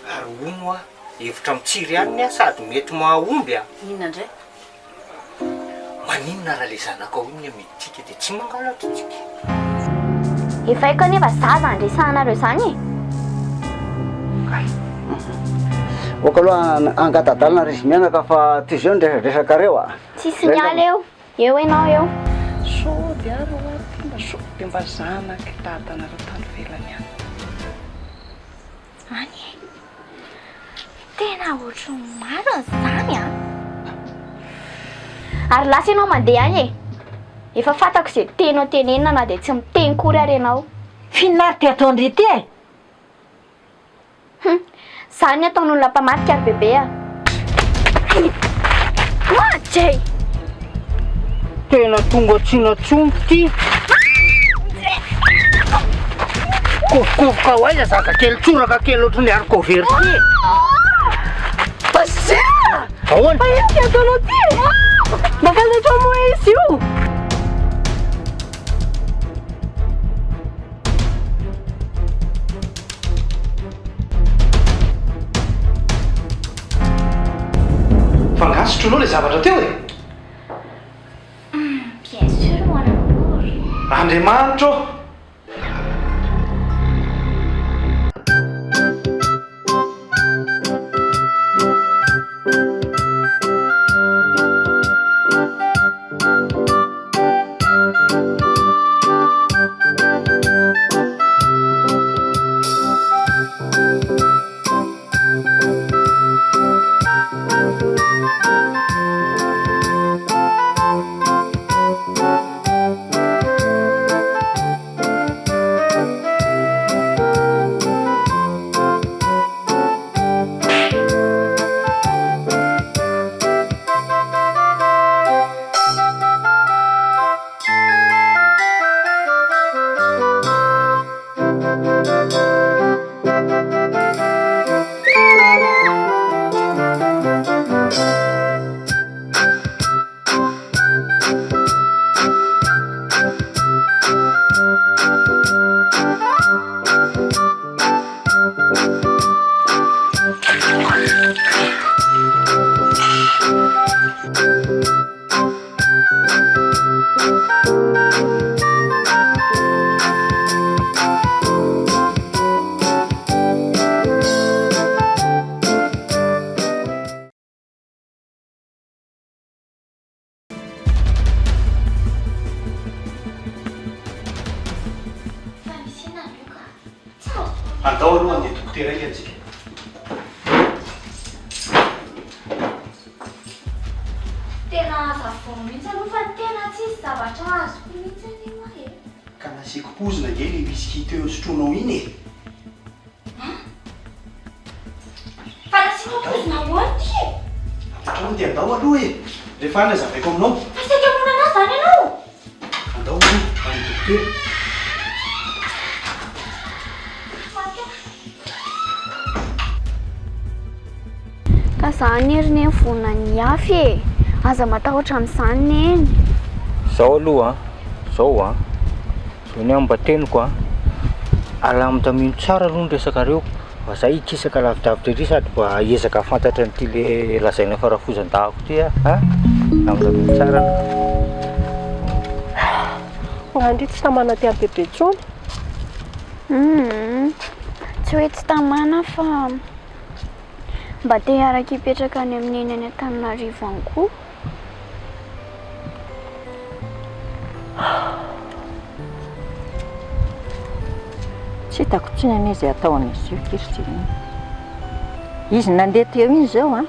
Ary ono a hevitra mitsiry ihany a sady mety mahomby a. Inona indray? Maninona raha le zanakao iny miditsika dia tsy mangalatra tsika. Efa haiko anefa zaza andresanareo zany e. Oka aloha angatadalina rizy mianaka fa ty zao nydresadresaka reo a. Tsisy miala eo enao eo. So dia aro a so dia mba zanaka tatanareo tany velany any. Any e. Tena ohatry ny marina zany a. Ary lasa ianao mandeha any e. Efa fantako izay tenao tenenina na dia tsy miteny kory ary ianao. Fininary ty ataondry ity e. Zany ataon'olona mpamarika ary bebe a. Jay! Tena tonga tsy natsombo ty. Kovokovoka ho aiza zaka kely tsoraka kely ohatry ny harikôvery ty. Basia! Ahoana? Ino ty ataonao ty? Mankazatra moa izy io. Fangasitro anao le zavatra teo e? Bien sûr, mon amour. Andriamanitro! Andao aloha andeha dokotera ika antsika. Tena azavono mihitsy aloha fa tena tsisy zavatra azoko mihitsy anio e. Ka nasiako pozina nge le whisky teo sotroinao iny e. Fa nasiako pozina ahoana ty e? Atrano dia andao aloha e. Rehefa any azavaiko aminao. Fa saika monana zany ianao. Andao aloha any dokotera. Ka zany ery ne vonona ny afy e. Aza matahotra amin'izany neny. Zao aloha zao a. Zao ny mba teniko a. Alamin-tamino tsara aloha ny resakareo. Fa zay ikisaka lavidavitra ery sady mba hiezaka fantatra n'ity le lazaina farafozan-dahako ty a. Alamin-tamino tsara. Ngandry tsy tamana ty amin'ny bebe tsony. Tsy hoe tsy tamana fa mba te hiaraka hipetraka any amin'iny any Antananarivo any koa. Tsy hitako tsiny anizy ataon'izy io kiritsiny. Izy nandeha teo iny zao a.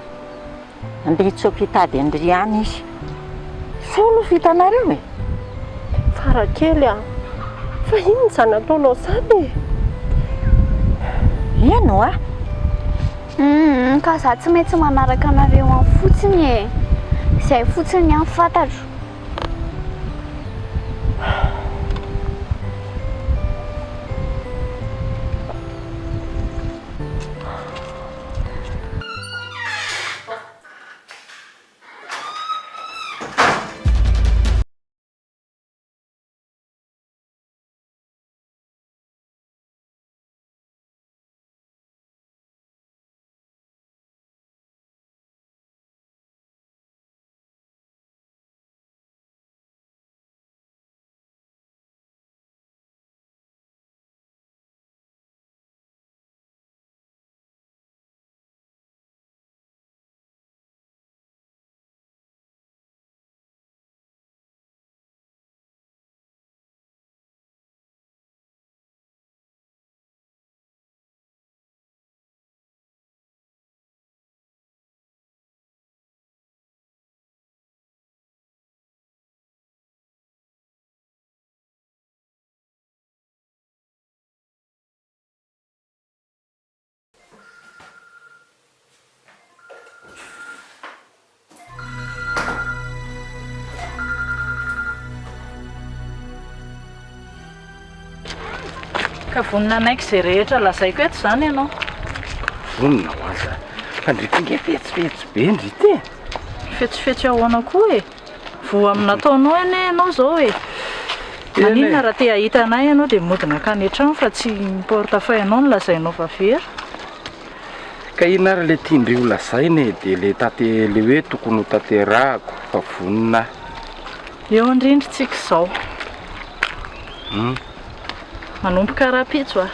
Andeha hitsoky hitady Andriana izy. Solo vitanareo e. Farakely a. Fa ino zany ataonao zany e? Ino a? Ka za tsy maintsy manaraka anareo any fotsiny e. Izay fotsiny any fantatro. Ka vonina anaiky izay rehetra lazaiko eto izany ianao. Vonina ho aza. Fa ndrity nge fetsifetsy be ndrity. Fetsifetsy ahoana koa e. Vo amin'ny nataonao ane ianao zao e. Maninona raha te hahita anay ianao dia modina akany an-trano fa tsy portefeuille anao no lazainao fa vera. Ka ina ary le tiandreo lazainy dia le hoe tokony ho tanterahako fa vonina. Eo andrindritsika izao. Manomboka rapitso a.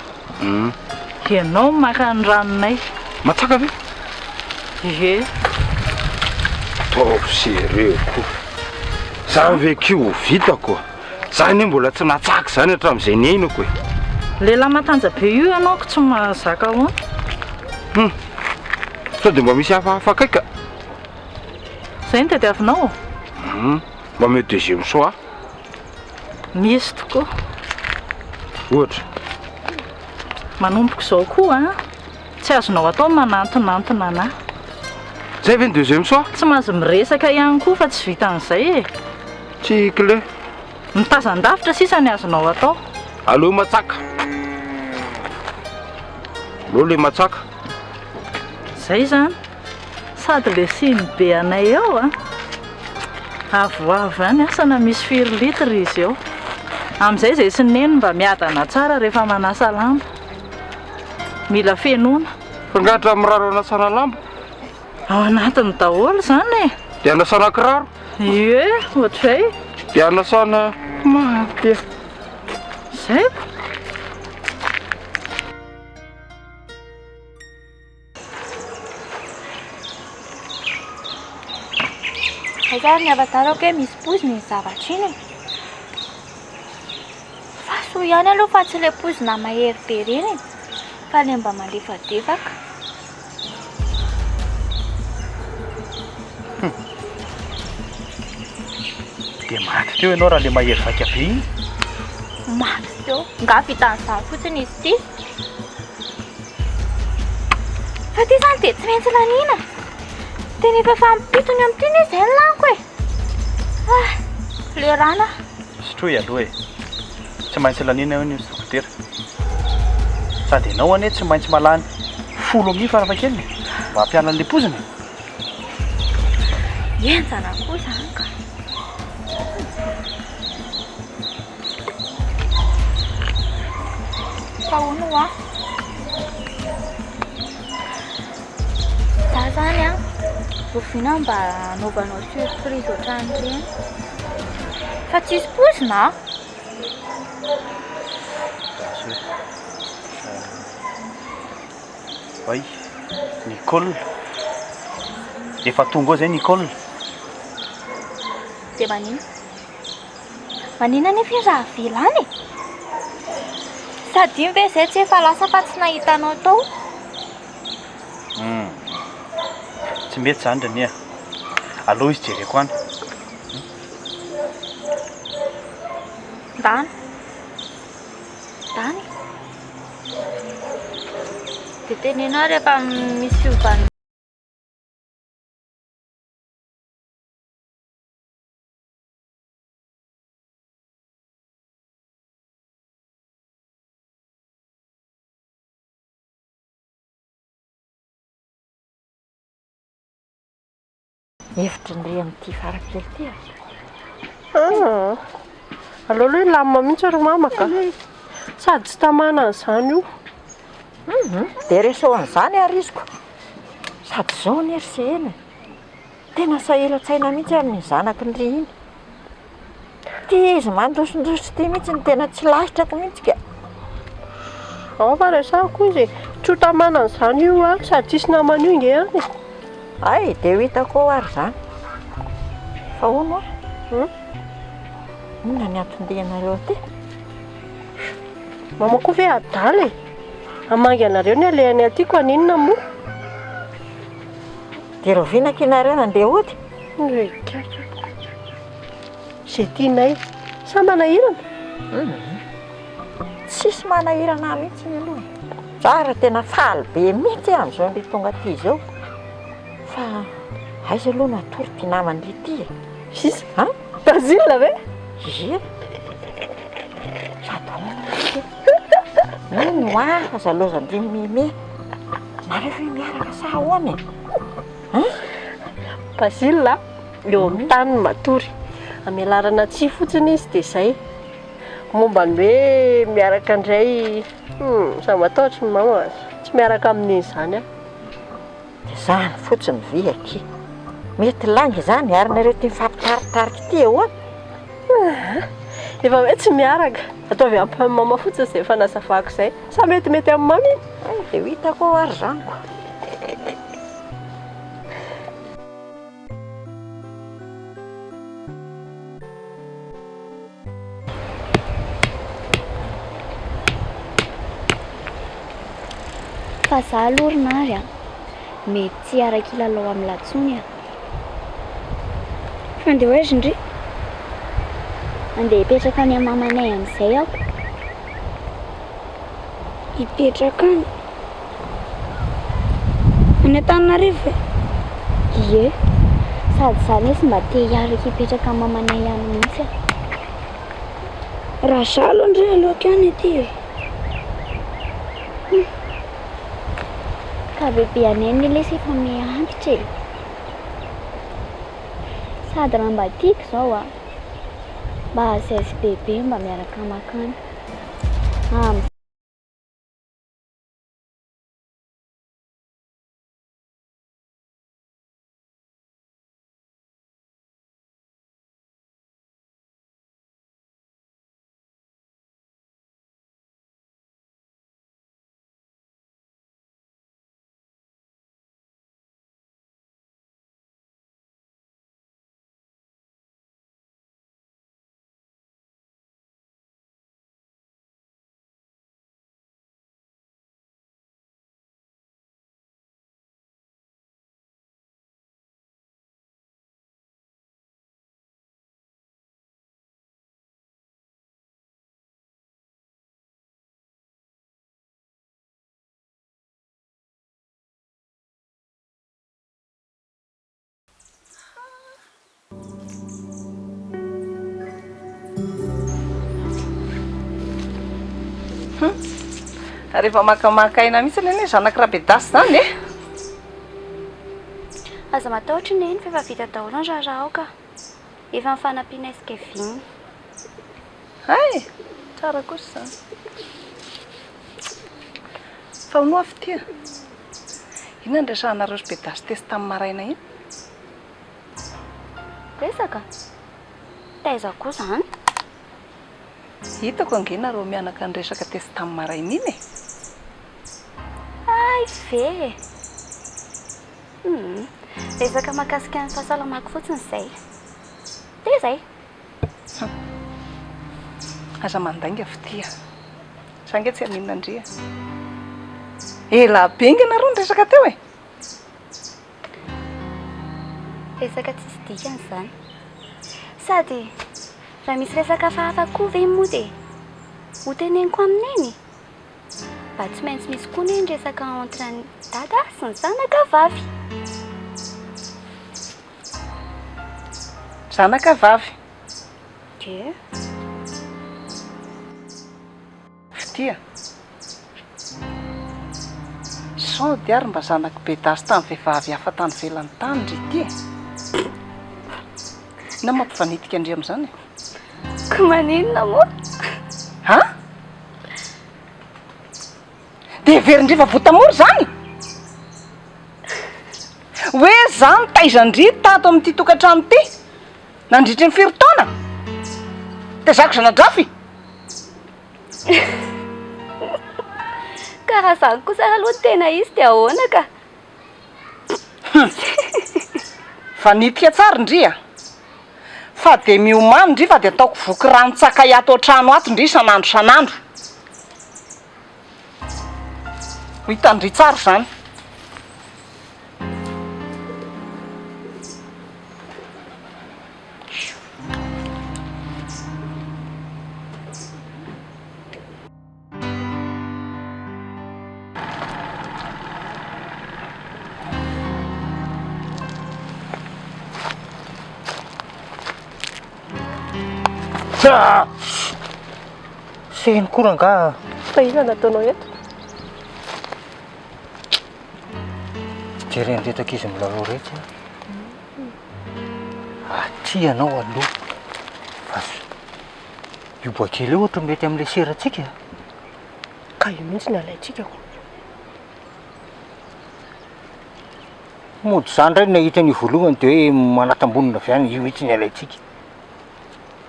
Ianao maka ny ranonay. Matsaka ve? Ie. Tao sérieux koa. Za avec io vitako. Za ne mbola tsy natsaka zany hatramin'izay niainako e. Lehilahy matanja be io ianao ko tsy mahazaka ahoana. Sao dia mba misy hafahafa kaika. Izay no tadiavinao. Mba mety deuxième soir. Misy tokoa. Ohatra. Manomboka izao koa a. Tsy azonao atao manantonantona anahy. Zay ve ny deuxième soir? Tsy mahazo miresaka ihany koa fa tsy vita an'izay e. Tsy clé. Mitazan-davitra sisa ny azonao atao. Allo matsaka. Allo le matsaka. Zay zany. Sady le siny be anay ao a. Avoavo any asana misy 4 litre izy eo. Amin'izay izay sineny mba miadana tsara rehefa manasa lamba. Mila fenoana. Fangatra miraro anasana lamba. Ao anatiny daholo zany e. Dia anasana kiraro. Ie, ohatr'izay. Dia anasana maty. Zay. Azary ny avatarako hoe misy pozina ny zavatra iny. Fa soa ihany aloha fa tsy ilay pozina mahery be reny fa ilay mba malefadefaka. Dia maty teo ianao raha le mahery vaika be iny. Maty teo. Nga vitan'izany fotsiny izy ity. Fa ty zany dia tsy maintsy lanina. Tena efa fampitony amin'ity ny izay ny laniko e. Flerana. Sotroy aloha e. Tsy maintsy lanina eo ny dokotera. Sady ianao anie tsy maintsy malany 10 farafahakeliny mba hampiana an'ilay pozina. Enjana koa zany ka. Ahoana ho a? Za zany a rofina mba anaovanao surprise ohatran'ireny. Fa tsisy pozina? Oy, Nicole. Efa tonga ao zay Nicole. Dia manina? Manina nefa izy raha vilany e? Sady iny ve izay tsy efa lasa fa tsy nahitanao tao? Tsy mety zany rania. Allo izy jereko any. Dany? Dany? Dia tenenao rehefa misy fiovana. Hevitry ny ren'ity Farakely ity a. Allo hoe lamina mihitsy ry mamaka. Sady tsy tamana an'izany io. Dia resao an'izany ariziko. Sady izao ny erisena. Tena sahiran-tsaina mihitsy amin'ny zanako ny iny. Tia izy mandosondosy ity mihitsy ny tena tsy lahitrako mihitsy ka. Ao fa resako izy tsy ho tamana an'izany io a sady tsisy namana io nge any. Ay, dia ho hitako ao ary zany. Fa hono a? Inona ny antondianareo aty? Mama koa ve adala e. Amangy anareo ny alehany atyko aninona moa. Dia rovinaka ianareo nandeha hody? Izay tianay. Sa manahirana? Tsisy manahirana mihitsy ny aloha. Tsara tena faly be mihitsy amin'izao ny tonga aty izao. Fa aiza aloha natory ty namany ity e. Sisa? Brazil ve? Ie. Ino azalozandry mime. Nareo ve miaraka sa ahoana? Bazila eo amin'ny tany matory amelarana tsia fotsiny izy dia izay. Momba ny hoe miaraka indray za matahotra ny mama tsy miaraka amin'iny izany a. Dia izany fotsiny ve aky. Mety langa izany ary nareo tia mifampitaritarika ity eo a. Efa hoe tsy miaraka ataovy ampy mama fotsiny izay efa nazavako izay. Sa metimety amin'ny mama iny? Dia hitako ary zaniko. Fa za aloha rinary a mety tsy araka ilalao amin'ny latsony a. Fa andeha hoaiza indry? Andeha hipetraka any amamanay amin'izay aho. Hipetraka any? Any Antananarivo? Ie, sady za nesy mba te hiaraka hipetraka amin'ny mamanay any mihitsy a. Raha za aloha indray aleoko any aty e. Ka bebe anay lesy efa miantitra e. Sady raha mba tiako izao a mba hazaizy bebe mba miaraka makany. Rehefa makamaka aina mihitsy ny zanak'i Rabedasy zany e. Aza matahotra ny eny fa efa vita daholo ny raharaha ka efa mifanampiana isika viny. Ay, tsara kosa izany. Fa hono avy tia. Inona ny resahanareo ry Bedasy tesy tamin'ny maraina iny? Resaka? Taiza koa izany? Hitako angenareo mianaka ny resaka tesy tamin'ny maraina iny e. Ay ve. Resaka mahakasika ny fahasalamako fotsiny izay. Dia izay. Aza mandainga avy tia. Sa nge tsy amin'inona andria. Ela be ngenareo ny resaka teo e. Resaka tsisy dikany izany. Sady raha misy resaka hafahafa koa ve moa dia ho teneniko amin'iny. Mba tsy maintsy misy koa ny resaka entre ny dada sy ny zanaka vavy. Zanaka vavy. Ke? Fitia. Sao diary mba zanaka Bedasy tamin'ny vehivavy hafa tany velany tany ry ity e. Na mampifanitika andry amin'izany e. Ko maninona moa? Ha? Dia verindriva votamory zany? Hoe zany taizandry tato amin'ity tokantrano ity nandritry ny firy taona? Dia zako zanadrafy? Karaha izany kosa aloha tena izy dia ahoana ka? Fanitika tsara ndria. Fa dia miomany ndry fa dia ataoko voky rano-tsakay ato an-trano ato ndry sanandro. Ho hitandry tsara izany. Seny koranga. fa ina nataonao eto? Jereny retaka izy milalao rehetra. Aty anao aloha. Fa io boakely io ohatra mety amin'ilay serantsika. Ka io mihitsy ny alaintsika ko. Mody zany indray nahita ny voalohany dia hoe manatambonina avy any, io mihitsy ny alaintsika.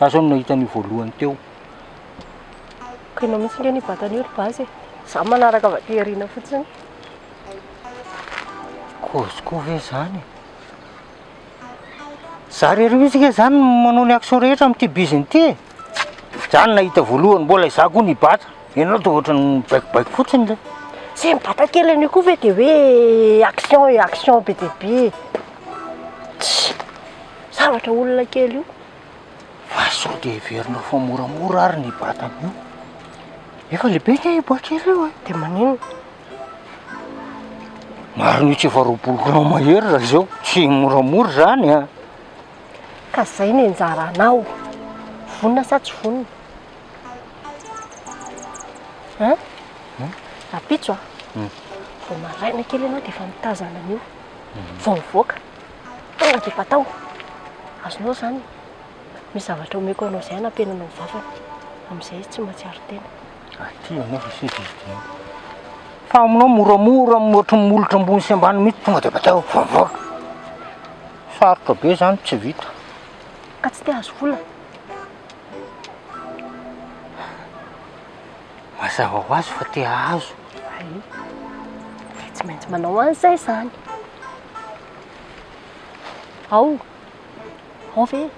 Azo nahita ny voalohany teo. Ka ianao mihitsy nge ny vatany olo basy e. Za manaraka avy ariana fotsiny. Koziko ve zany? Za rery mihitsy ke zany manao ny action rehetra amin'ity biziny ity. Zany nahita voalohany mbola izaho koa nibata. Ianao dia ohatran'ny baikibaiky fotsiny lay. Zay mibata kely an'io koa ve dia hoe action be dia be. Tsy zavatra olona kely io. Fa sao dia heverinao fa moramora ary ny batan'io. Efa lehibe ny boakely io e. Dia manino? Mariny tsy efa 20 mahery raha izao. Tsy moramora zany a. Ka zay ny anjaranao. Vonina sa tsy vonina? Rapitso vao maraina kely ianao dia efa mitazana an'io. Vao mivoaka. Tonga dia fatao. Azonao zany. Misy zavatra omeko anao izay hanampenanao ny vavany. Amin'izay izy tsy mahatsiaro tena. Aty anao fa sy didy. Fa aminao moramora ohatran'ny molotra ambony sy ambany mihitsy tonga dia batao mivoaka. Sarotra be zany tsy vita. Ka tsy te azo vola. Mazava ho azy fa te azo. Ay, dia tsy maintsy manao an'izay zany. Ao ve?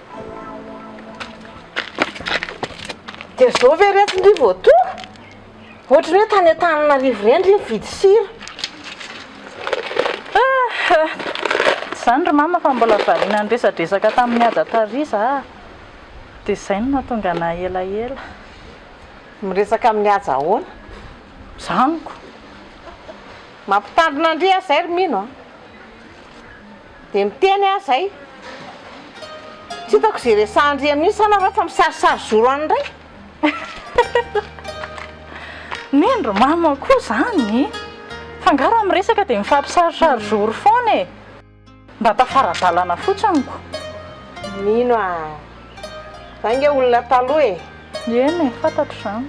Dia zao ve retin-drivo atoa? Ohatry hoe tany Antananarivo reny mividy sira. Zany ry mama fa mbola variana niresadresaka tamin'ny aja tary za. Dia izay no nahatonga na elaela. Miresaka amin'ny aja ahoana? Zaniko. Mampitandrina andria zay ry mino. Dia miteny aho zay. Tsy hitako izay resahndria mihitsy anao rehefa misarisary zoro an'indray. Nindro mama koa zany. Fangaro miresaka dia mifampisarisary zoro foana e. Mba tafaradalana fotsiniko. Mino a. Zay nge olona taloha e. Eny e, fantatro zany.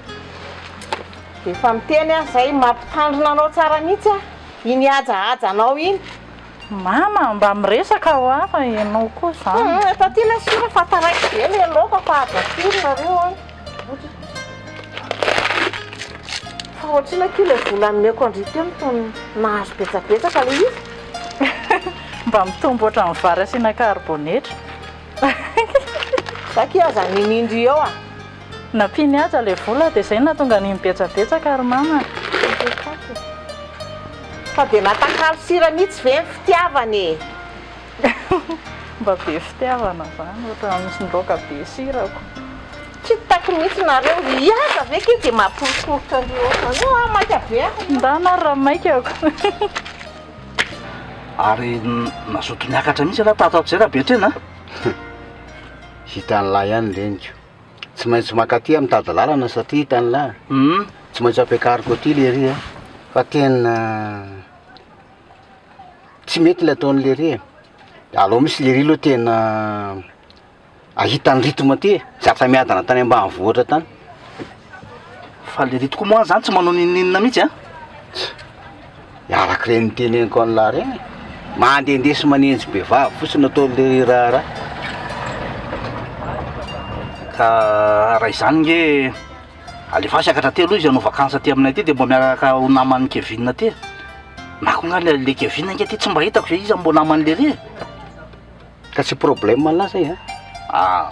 Dia efa miteny aho zay mampitandrina anao tsara mihitsy a. Iny ajahajanao iny. Mama mba miresaka ho aho fa ianao koa zany. Eto aty ilay sira fataraiko be ilay laoka fa ajatirina reo a. Fa ohatrina kio ilay vola nomeko andrito eo mitony nahazo betsabetsaka ilay izy. Mba mitombo ohatran'ny vary asiana karbonetra. Za kio aza ninindry eo a. Nampiny aja ilay vola dia izay nahatonga ny mibetsabetsaka ry mama. Fa dia natakalo sira mihitsy ve ny fitiavany e. Mba be fitiavana zany ohatra misy laoka be sirako. Tsy hitako mihitsy nareo iaza ve ke dia mamporoporitra andreo ohatran'io a maika be. Ndana raha maika ako. Ary nazoto niakatra mihitsy raha tato zay raha betrena. Hitan'lahy ihany reniko. Tsy maintsy makaty amin'ny tady lalana satria hitan'lahy. Tsy maintsy ampiakariko aty lery a. Fa tena tsy mety ilay ataon'le ry. Alao misy lery aloha tena ahitany rythme aty. Zatra miadana tany ambanivohitra tany. Fa le ritiko moa zany tsy manao ninina mihitsy a. Araka ireny teneniko an'lahy reny. Mandehandeha sy manenjy be vavy fotsiny ataon'le raha. Ka raha izany nge alefa siakatra ty aloha izy hanao vakansa aty aminay aty dia mba miaraka ho naman'ny Kevin aty. Na koa nga le Kevin nge ty tsy mba hitako zay izy mbo naman'le ry. Ka tsy problème an'lahy zay a.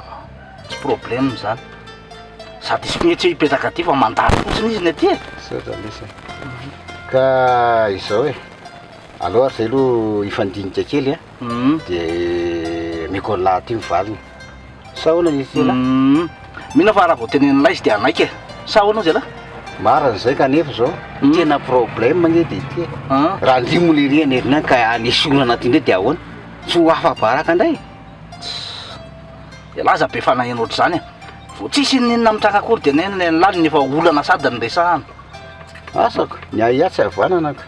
Tsy problème zany. Sady izy koa tsy hipetraka aty fa mandalo fotsiny izy ny aty. Ka izao e. Aloha zay aloha ifandinika kely a. Dia mikola aty mivalina. Sa hoana izy ty lahy? Mino fa raha vao tenenin'lahy izy dia anaika e. Sa hoana izy lahy? Marina zay kanefa zao. Tena problème nge dia ity. Raha andrimo le ry anerina ka anesorana anaty indray dia ahoana? Tsy ho afa-baraka indray. Dia laza be fanaheno ohatr' izany e. Vao tsisy ninona mitraka akory dia nena ny laliny efa olana sady ny resahana. asako ny ahiatsy havananako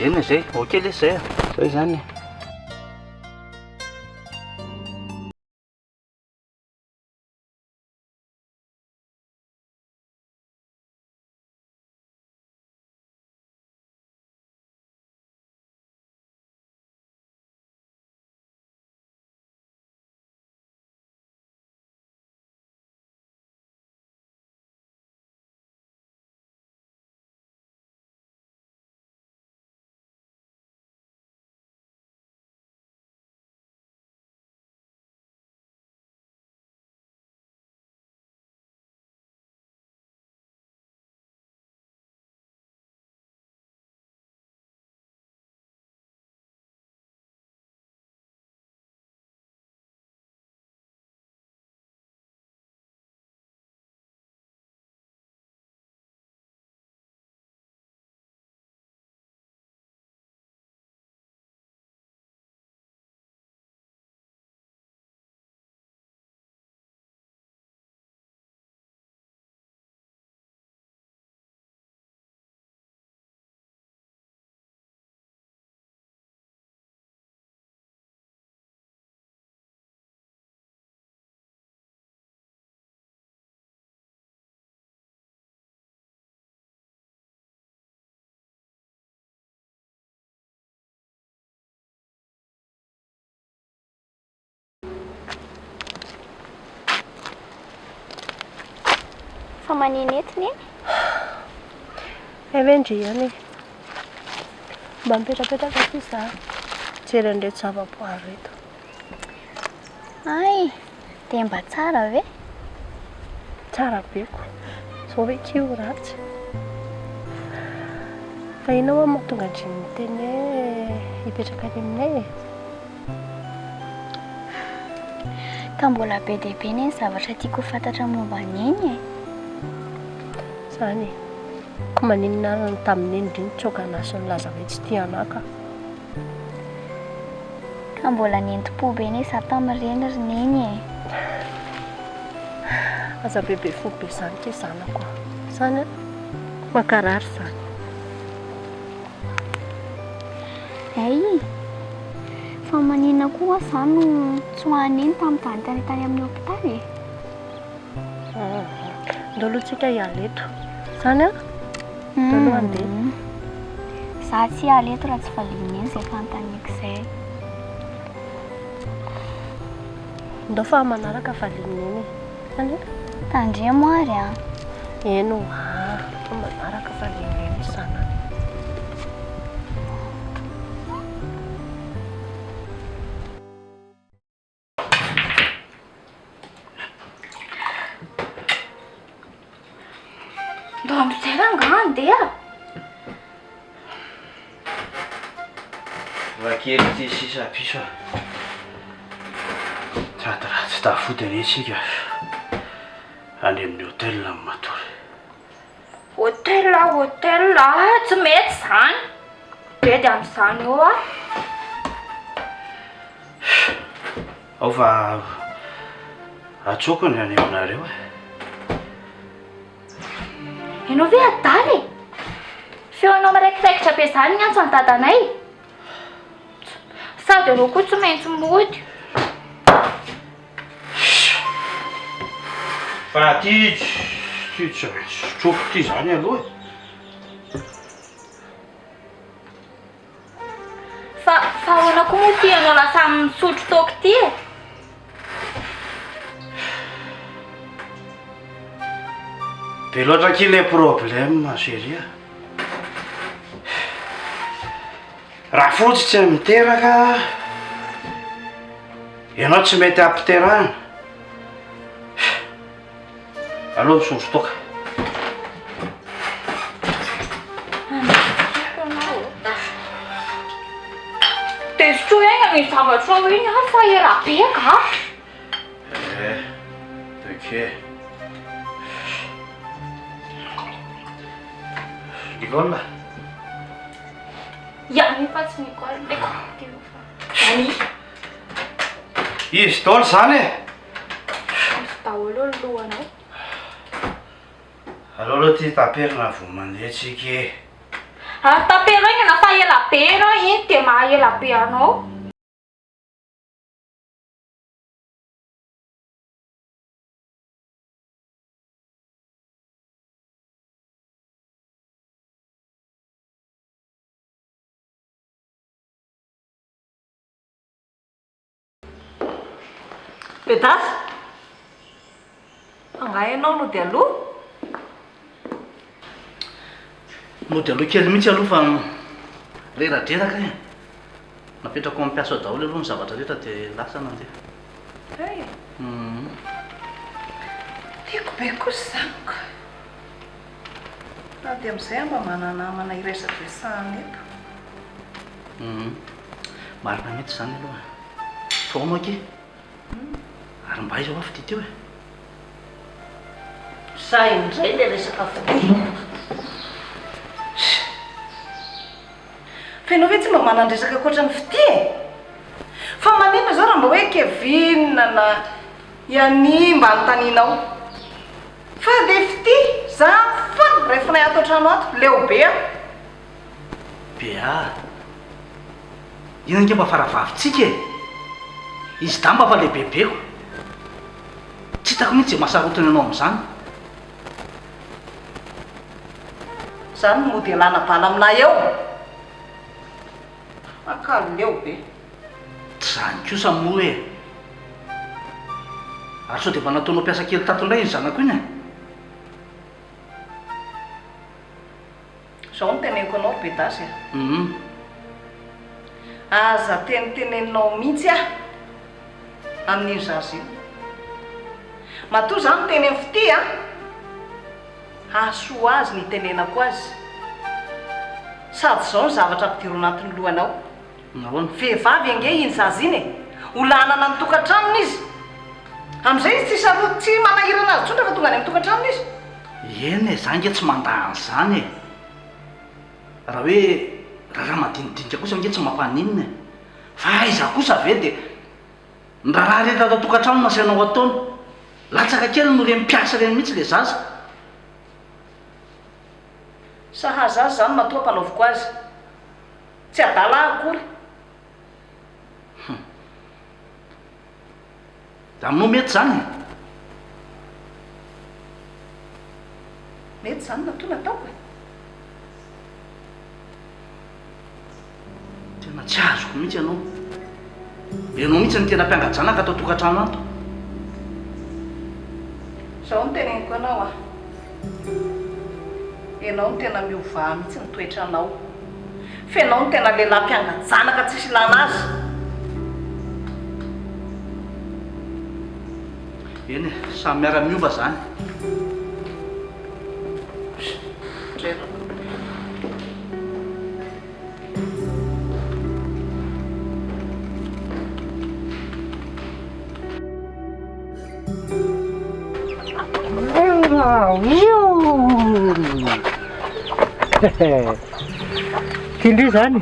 eny zay ok le zay zay zany fa maninetiny evendriany mba mipetrapetraka ty za jery an'reto zavaboary reto ay de mba tsara ve tsara beko zao hoe kio ratsy fa ina hoa mahatonga andriny teny hoe hipetraka any aminay ka mbola be dehibe ny zavatra tiako fantatra momba an'iny zany ko maninona ny tamin'iny ndriny tsokanasy ny laza hoe tsy tianaka ka mbola nentim-po be ny za tamin'ireny roneny aza bebe fo be zany ke zanako zany mankarary zany ay fa maninona koa za no tsy hoaneny tamin'ny tany amin'ny hopitaly ndolotsika ialeto zany a dolo andeha za tsy aleto raha tsy valineny zay fanontaniako izay ndao fa manaraka valineny zany tandria moary a eno fa manaraka valineny sana ndo amizay ranga andeha vakely ty sisa piso sady raha tsy tafody ane sika any amin'ny hôtel amin'ny matory hôtel tsy mety zany bedy amin'izany eo a ao fa atsokony any aminareo ianao ve adaly feonao maraikiraikitra be zany ny antso an-dadanay sady anao koa tsy maintsy mody fa ty tsy troko ty zany aloha fa ahoana koa moa ty anao lasa misotro taoko ty be loatra ki le problème chérie raha fotsy tsy miteraka ianao tsy mety ampiterahana aloha misotro toka de sotro egna ny zavatra hoe ny fa era be ka ok Nicole ja efa tsy Nicole ndeko any izy daholo zany misy daholo alohanao aloha ty taperina vo mandeha tsika. Tapero iny nafa ela be rao iny dia mahaela be anao. Pedasy angahy ianao no dia aloha No dia aloha kely mihitsy aloha fa reradreraka e. Napetrako amin'ny mpiasa ao daholo aloha ny zavatra rehetra dia lasa nandeha. hey tiako be kosa zaniko na dia amin'izay mba mananamana iresaka resahana eto. Marina mihitsy zany aloha faonao ake ary mba izy ho afy ty teo e. Za indray le resaka fidi fa ianao ve tsy mba manandresaka koatra ny fidi e? Fa manina zao raha mba hoe Kevin na Iany mba anontanianao fa de fidi za fana rehefa nay ato an-trano ato leo be a Bea ina nge mba faravavitsika e. Izy da mba fa lehibebeko tsy hitako mihitsy mahasarotiny anao amin'izany. zany no mody alana bala aminay eo akalo leo be tsy zany kosa mo e. Ary sao dia mba nataonao mpiasa kely tato indray iny zanako iny e. zao no teneniko anao Bedasy aza teniteneninao mihitsy a amin'iny zazy io matoa zany teny amin'ny fity a hasoa azy ny tenenako azy sady zao ny zavatra ampidiro anatin'ny lohanao. Vehivavy ange iny zazy iny e olanana ny tokantranony izy amin'izay izy tsy saroty tsy manahirana azy tsotra fa tonga any amin'ny tokantranony izy. Eny e za nge tsy mandahany zany e. Raha hoe raha madinidinika kosa nge tsy mampaninina e. Fa iza kosa ve dia ny raha rehetra atao tokantrano nasianao ataony latsaka kely no reny mpiasa reny mihitsy le zaza. Sahaza azy zany matoa mpanaoviko azy tsy adala akory. Da aminao mety zany e. Mety zany natoa nataoko e. Tena tsy azoko mihitsy ianao. Ianao mihitsy ny tena mpiangajanaka atao tokantrano ato. Zao no teneniko anao a ianao no tena miovà mihitsy ny toetranao fa ianao no tena lehilahy mpiangajanaka tsisy ilana azy. Eny e samy miara-miova zany. Tindry zany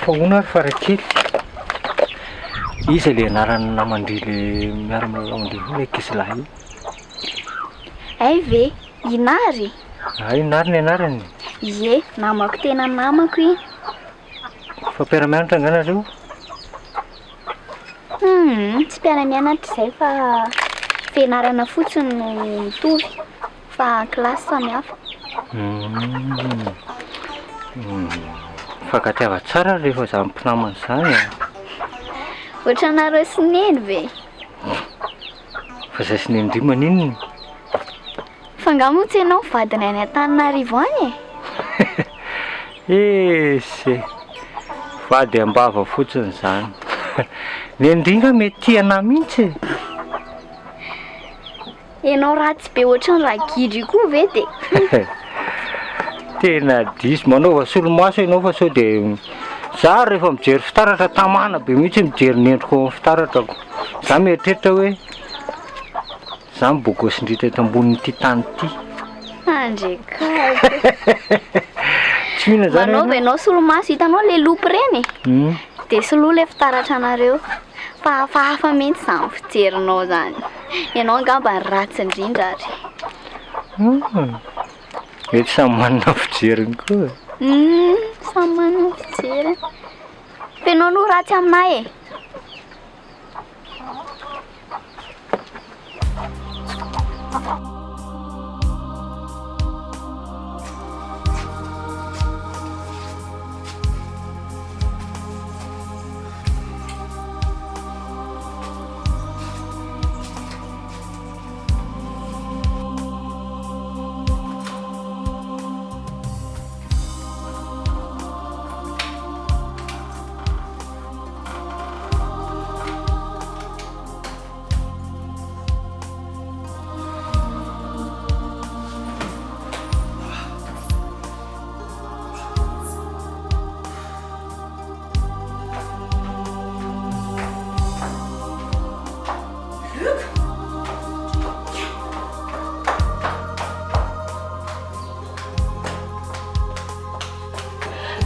fahoana ary Farakely izy le anarany namandry le miara-namandry le kizilahy io. Ay ve Inary? Ay Inary ny anarany. Ie namako tena namako iny. Fa mpiara-mianatra anganareo? Tsy mpiara-mianatra izay fa fianarana fotsiny no mitovy fa kilasy samihafa. Fankatiava tsara rehefa za mpinamana zany a. Ohatranareo sy neny ve? Fa zay sy neny ndry maninona. Fa ngamotsy ianao vadiny any Antananarivo any e? Esy vady ambava fotsiny zany. Nendringa mety tiana mihitsy. Ianao ratsy be ohatran'ny ragidry koa ve de? Tena diso manaova solomaso ianao fa sao dia za rehefa mijery fitaratra tamana be mihitsy mijery nendriko amin'ny fitaratrako. Za mieritreritra hoe za mibogosindritra eto ambonin'ity tany ity. Andrekaiky. Tsy mihina zany. Manaova ianao solomaso hitanao le lopy reny dia soloa le fitaratra anareo fa hafahafa mihitsy izany fijerinao zany. Ianao angamba ny ratsy indrindra ary. Mety samy manana fijeriny koa. Samy manana fijery. Fenao aloha ratsy aminay e.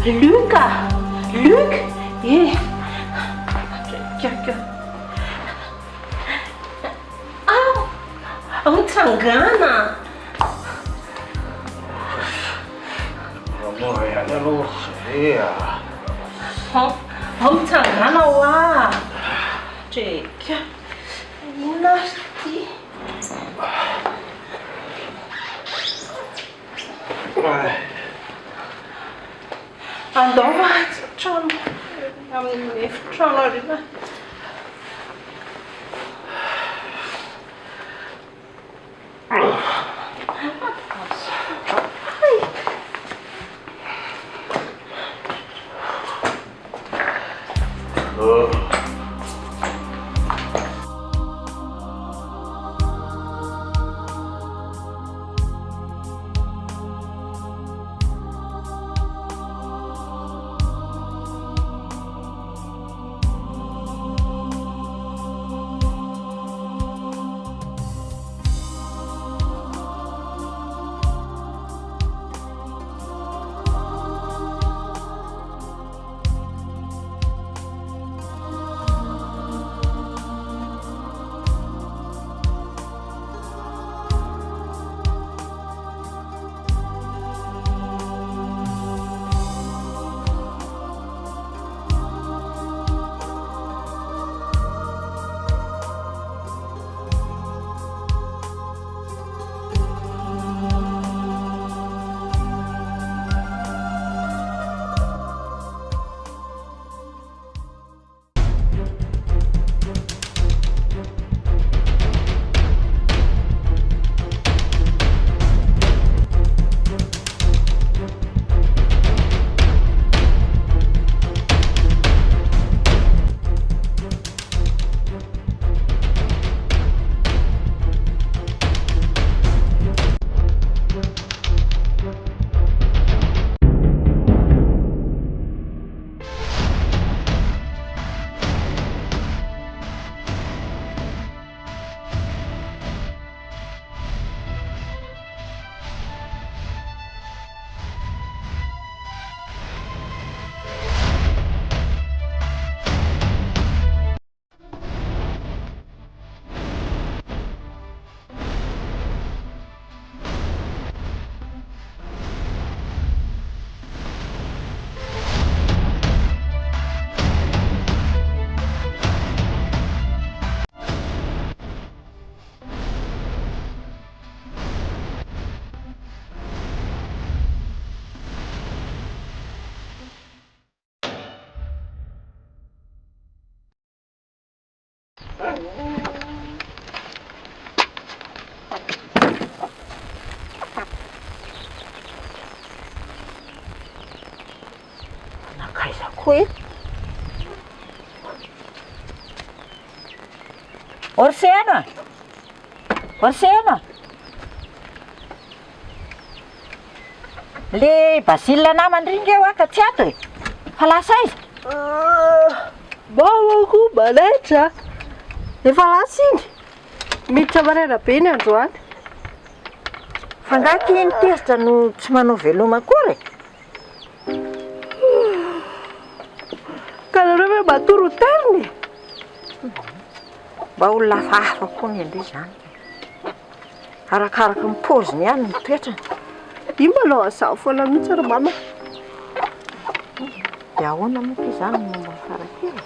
Luca! Luc! Mitsangana! Mora ihany aloha ze Mitsangana ho ah! Treka! Inona ty? Andao va trano amin'ny efitrano ariana. Nakaizakoe. Orsena! Orsena! Le Basile namany ringa eo aka tsy ato e. Fa lasa izy. Bavako manaitra. Efa lasa iny. Miditra maraina be ny androany. Fa ngaky iny tezitra no tsy manao veloma akory. Ka nareo hoe matoro terny. Mba olona hafa koa ny andry zany. Arakaraka ny paoziny ihany ny toetrany. Io maloha azaho foana mihitsy ry mama. Dia ahoana moa ty izany no momba ny Farakely?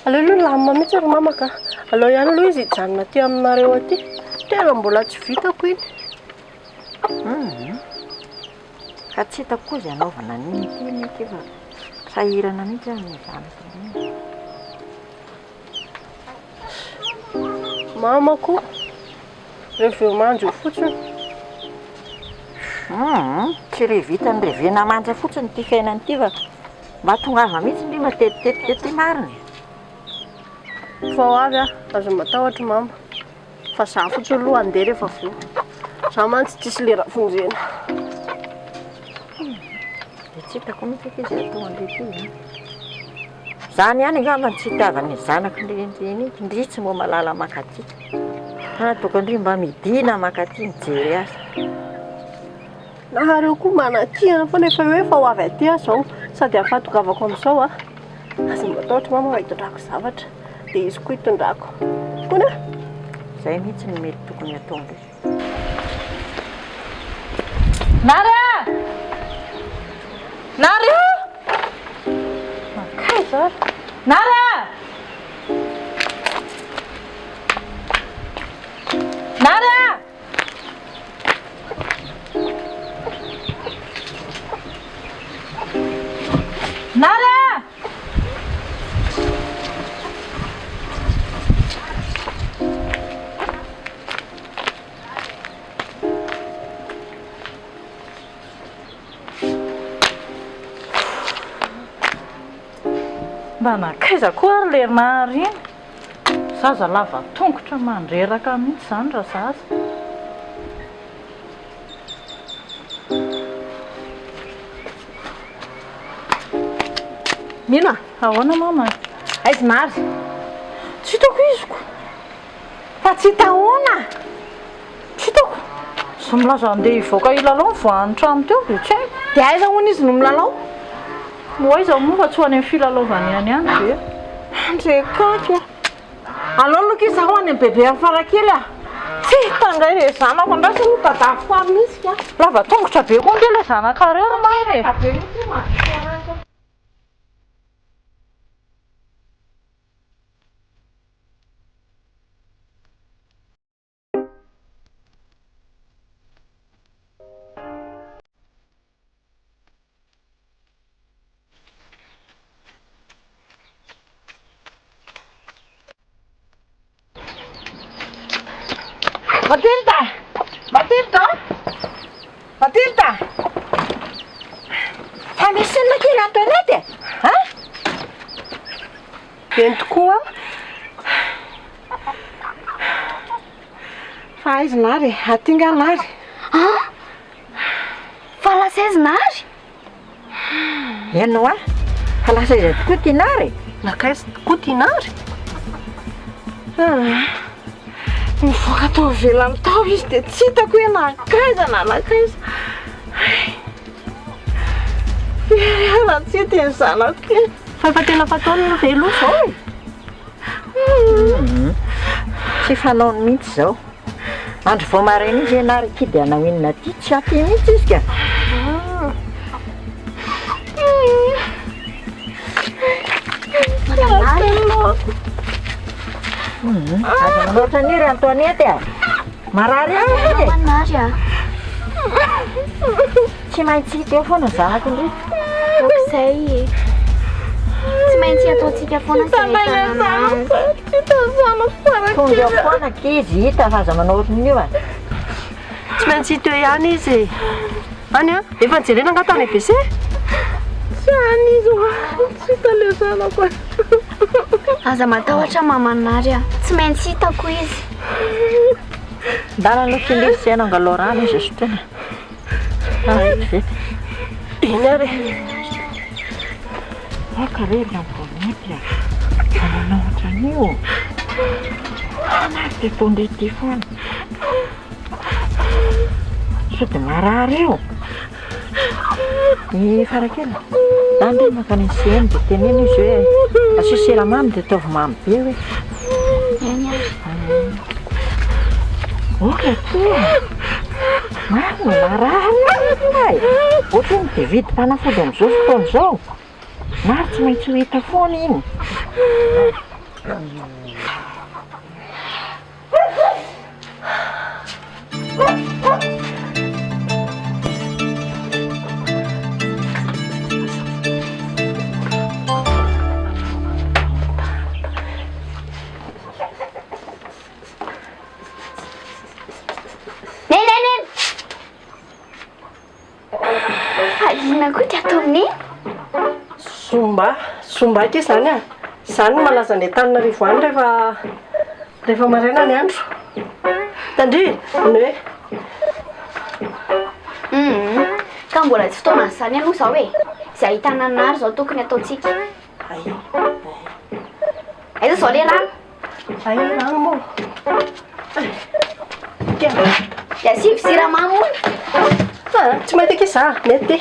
Aleo lamina mihitsy ry mama ka. Aleo ihany aloha izy hijanona aty aminareo aty. Tena mbola tsy vitako iny. Ka tsy hitako koa izay anaovana an'iny ity mety fa sahirana mihitsy aho ny zanako an'iny. Mamako, reveo manjo fotsiny. Tsy revita ny revena manja fotsiny ty fiainany ity fa mba tongava mihitsy ny matetika ty mariny. Vao avy azo matahotra mama. Fa zaho fotsiny aloha andeha rehefa avy eo. Zaho mantsy tsisy lera fonjena. Dia tsy hitako mihitsy izy atao an'ilay. Zany ihany angamba tsy hitiavan'ny zanako indri tsy mbo malala makaty. Tokony mba midina makaty mijery azy. Nahareo koa manatihana fa nefa hoe fa ho avy aty zao sady afatokavako amin'izao aza matahotra mama hitondrako zavatra dia izy koa hitondrako. Koa Izay mihitsy ny mety tokony atao ndray. Nara! Kaiser! Nara! Nara! Nara! Mba nakaiza koa ary lerina ary iny. Zaza lava tongotra mandreraka mihitsy izany raha zaza. Mina, Ahoana mama? aiza mary? Tsy hitako iziko. Fa tsy tahoana. Tsy hitako. Sy milaza andeha hivoaka ilalao voan'ny trano teo dia tsy haiko. Dia aiza hono izy no milalao? Moaiza moa fa tsy ho any amin'ny filalaovany ihany be. Andrekaka. Alao loka izy zaho any bebe amin'ny Farakely Tsy hitandray ilay zanako andrasy no tadaviko ary misy ka. Lava tongotra be koa ilay zanak'areo mary. Be mihitsy mahavoa Matilda! Fa misy sinona kely Antoinette? Eny tokoa. Fa aiza nary? Atinga nary. Fa lasa aiza nary? Ianao fa lasa izy tokoa ty nary. Nakaiza tokoa ty nary? Mivoaka tao ivelany tao izy dia tsy hitako hoe nakaiza na nakaiza. Raha tsy hety ny zanako iny. Fa efa tena fataony velo izao Tsy fanaony mihitsy izao. Andro vao maraina izy nary kidy anahoinina ty tsy aty mihitsy izy ka. Aza manoatra ny ry Antoinette marary Nary tsy maintsy hita eo foana zanako indray. Okizay. Tsy maintsy ataontsika foana Tonga eo foana kizy hita fa aza manoatra n'io Tsy maintsy hita eo ihany izy. Any efa nijerena nga tany ABC? Tsy any izy tsy hita ilay zanako. Aza matahotra mamanary tsy maintsy hitako izy. Ndana aloha filirisena angalo rano izy sotrona. Vety. Eny ary. Karena Antoinette manao ohatran'io. Anaty tonga ity foana. Sao dia marary io. Ny Farakely andray makany ny seny dia teneny izy hoe asio siramamy dia ataovy mamy be hoe Oka toa. Marina raha e. Ohatra hoe mividy mpanafody amin'izao fotoana izao. Maro tsy maintsy ho hita foana iny. Alina koa ty atao amin'iny. Zomba ity zany a. Zany no malaza ny Antananarivo any rehefa maraina ny andro. Tandry, ny hoe Ka mbola tsy fotoana zany aloha zao e. Izay ahitana anary zao tokony ataontsika. Aiza zao le rano? rano moa. Dia sivy siramamy moa. Tsy mahita ke za, mety.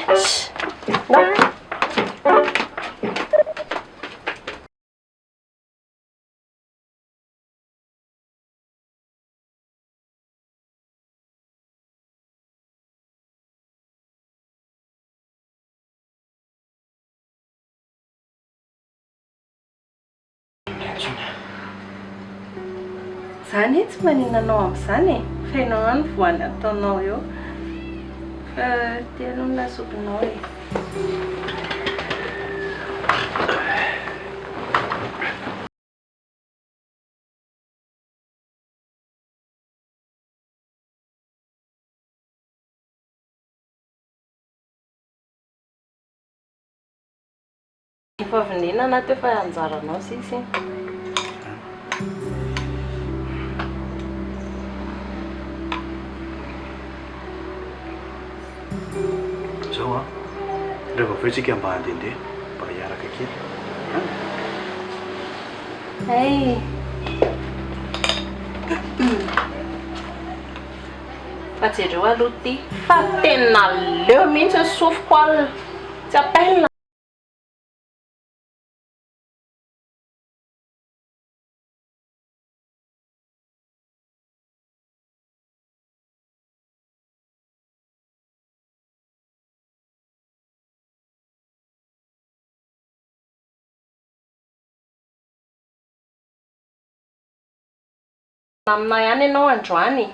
Zany tsy maninanao amin'izany e. Fainao any voany ataonao eo. Fa tia aloha nasopinao e. Efa venena teo fa anjaranao sisy. Zao a, rehefa avy eo tsika mba handehandeha mba hiaraka kely. Fa jereo aloha ty fa tena leo mihitsy ny sofiko alina. Tsy apelina. Aminay ihany ianao androany.